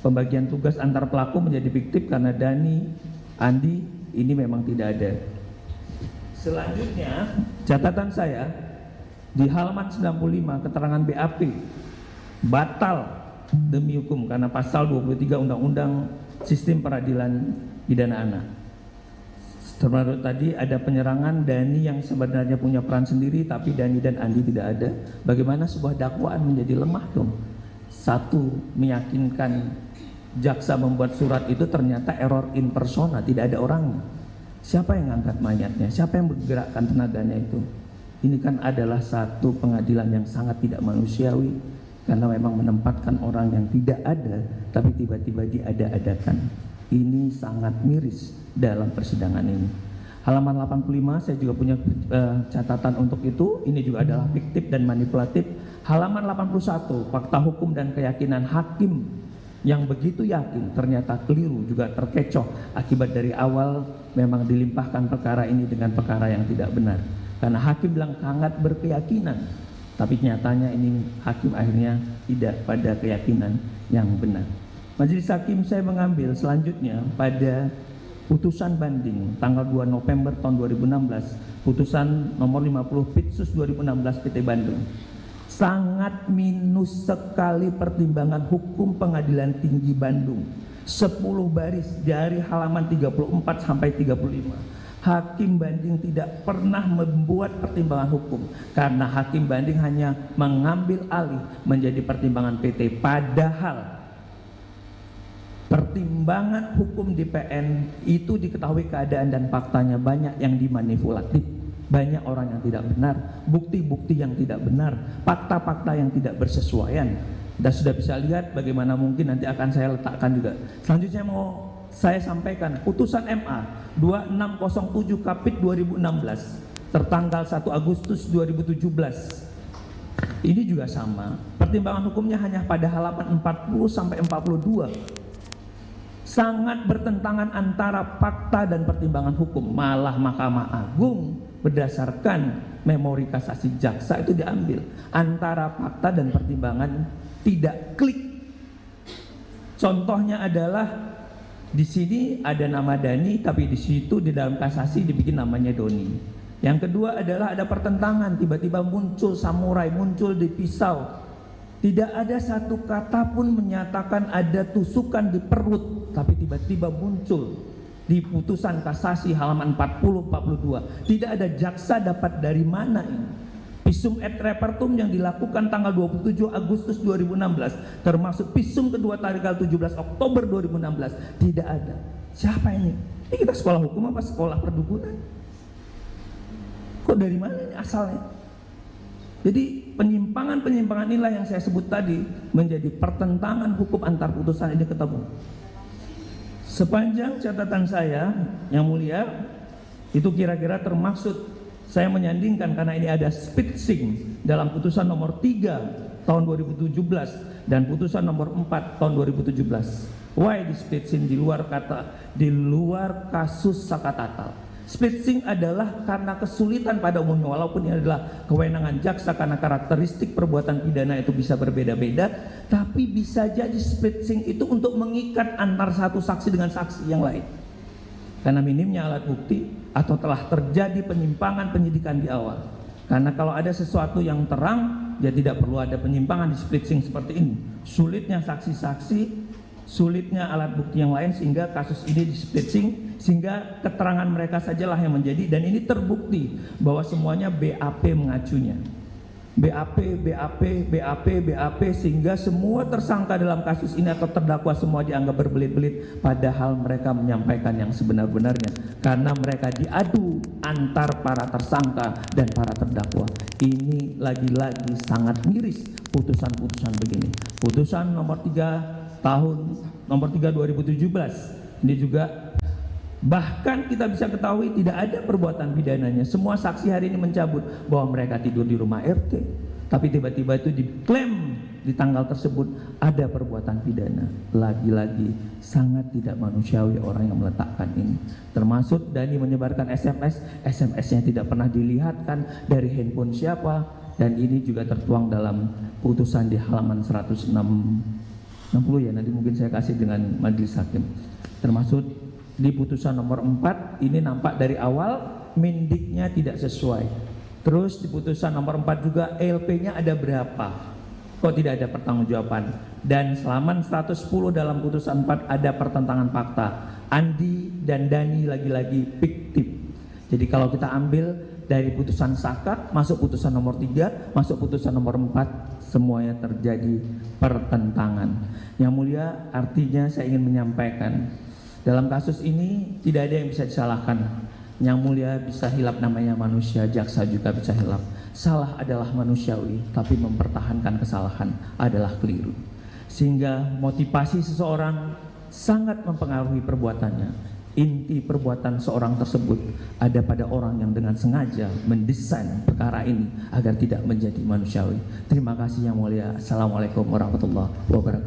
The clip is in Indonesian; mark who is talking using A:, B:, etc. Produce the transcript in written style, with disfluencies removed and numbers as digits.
A: Pembagian tugas antar pelaku menjadi fiktif karena Dani, Andi ini memang tidak ada. Selanjutnya, catatan saya di halaman 95 keterangan BAP batal demi hukum karena pasal 23 Undang-Undang Sistem Peradilan Pidana Anak. Termasuk tadi ada penyerangan Dani yang sebenarnya punya peran sendiri, tapi Dani dan Andi tidak ada. Bagaimana sebuah dakwaan menjadi lemah dong? Satu, meyakinkan jaksa membuat surat itu ternyata error in persona, tidak ada orangnya. Siapa yang ngangkat mayatnya? Siapa yang bergerakkan tenaganya itu? Ini kan adalah satu pengadilan yang sangat tidak manusiawi, karena memang menempatkan orang yang tidak ada tapi tiba-tiba diada-adakan. Ini sangat miris dalam persidangan ini. Halaman 85 saya juga punya catatan untuk itu. Ini juga adalah fiktif dan manipulatif. Halaman 81, fakta hukum dan keyakinan hakim yang begitu yakin ternyata keliru, juga terkecoh akibat dari awal memang dilimpahkan perkara ini dengan perkara yang tidak benar. Karena hakim bilang sangat berkeyakinan, tapi nyatanya ini hakim akhirnya tidak pada keyakinan yang benar. Majelis Hakim saya mengambil selanjutnya pada putusan banding tanggal 2 November tahun 2016, putusan nomor 50 Pitsus 2016 PT Bandung. Sangat minus sekali pertimbangan hukum Pengadilan Tinggi Bandung. 10 baris dari halaman 34 sampai 35. Hakim banding tidak pernah membuat pertimbangan hukum karena hakim banding hanya mengambil alih menjadi pertimbangan PT, padahal pertimbangan hukum di PN itu diketahui keadaan dan faktanya banyak yang dimanipulatif, banyak orang yang tidak benar, bukti-bukti yang tidak benar, fakta-fakta yang tidak bersesuaian. Dan sudah bisa lihat bagaimana, mungkin nanti akan saya letakkan juga. Selanjutnya mau saya sampaikan putusan MA 2607 Kapit 2016 tertanggal 1 Agustus 2017. Ini juga sama, pertimbangan hukumnya hanya pada halaman 40 sampai 42. Sangat bertentangan antara fakta dan pertimbangan hukum. Malah Mahkamah Agung berdasarkan memori kasasi jaksa itu diambil antara fakta dan pertimbangan tidak klik. Contohnya adalah di sini ada nama Dani, tapi di situ di dalam kasasi dibikin namanya Doni. Yang kedua adalah ada pertentangan, tiba-tiba muncul samurai, muncul di pisau. Tidak ada satu kata pun menyatakan ada tusukan di perut, tapi tiba-tiba muncul di putusan kasasi halaman 40-42. Tidak ada jaksa dapat dari mana ini. Visum et repertum yang dilakukan tanggal 27 Agustus 2016, termasuk visum kedua tanggal 17 Oktober 2016, tidak ada. Siapa ini? Ini kita sekolah hukum apa sekolah perdukunan? Kok dari mana ini asalnya? Jadi penyimpangan-penyimpangan inilah yang saya sebut tadi menjadi pertentangan hukum antar putusan ini ketemu. Sepanjang catatan saya yang mulia, itu kira-kira termaksud saya menyandingkan karena ini ada splitsing dalam putusan nomor 3 tahun 2017 dan putusan nomor 4 tahun 2017. Why di splitsing di luar kasus Sakatatal? Splitsing adalah karena kesulitan pada umumnya, walaupun ini adalah kewenangan jaksa karena karakteristik perbuatan pidana itu bisa berbeda-beda, tapi bisa jadi splitsing itu untuk mengikat antar satu saksi dengan saksi yang lain. Karena minimnya alat bukti atau telah terjadi penyimpangan penyidikan di awal. Karena kalau ada sesuatu yang terang, ya tidak perlu ada penyimpangan di splitsing seperti ini. Sulitnya saksi-saksi, sulitnya alat bukti yang lain, sehingga kasus ini di splitsing, sehingga keterangan mereka sajalah yang menjadi, dan ini terbukti bahwa semuanya BAP mengacunya. BAP, sehingga semua tersangka dalam kasus ini atau terdakwa semua dianggap berbelit-belit, padahal mereka menyampaikan yang sebenar-benarnya karena mereka diadu antar para tersangka dan para terdakwa. Ini lagi-lagi sangat miris putusan-putusan begini. Putusan nomor 3 2017 ini juga bahkan kita bisa ketahui tidak ada perbuatan pidananya. Semua saksi hari ini mencabut bahwa mereka tidur di rumah RT, tapi tiba-tiba itu diklaim di tanggal tersebut ada perbuatan pidana. Lagi-lagi sangat tidak manusiawi orang yang meletakkan ini. Termasuk Dani menyebarkan SMS, SMS-nya tidak pernah dilihatkan dari handphone siapa, dan ini juga tertuang dalam putusan di halaman 165 60 ya, nanti mungkin saya kasih dengan majelis hakim. Termasuk di putusan nomor 4 ini nampak dari awal mendiknya tidak sesuai. Terus di putusan nomor 4 juga LP-nya ada berapa? Kok tidak ada pertanggungjawaban? Dan Selaman 110 dalam putusan 4 ada pertentangan fakta. Andi dan Dani lagi-lagi fiktif. Jadi kalau kita ambil dari putusan Saka masuk putusan nomor 3, masuk putusan nomor 4, semuanya terjadi pertentangan. Yang mulia, artinya saya ingin menyampaikan dalam kasus ini tidak ada yang bisa disalahkan. Yang mulia, bisa hilap namanya manusia, jaksa juga bisa hilap. Salah adalah manusiawi, tapi mempertahankan kesalahan adalah keliru. Sehingga motivasi seseorang sangat mempengaruhi perbuatannya. Inti perbuatan seorang tersebut ada pada orang yang dengan sengaja mendesain perkara ini agar tidak menjadi manusiawi. Terima kasih yang mulia. Assalamualaikum warahmatullahi wabarakatuh.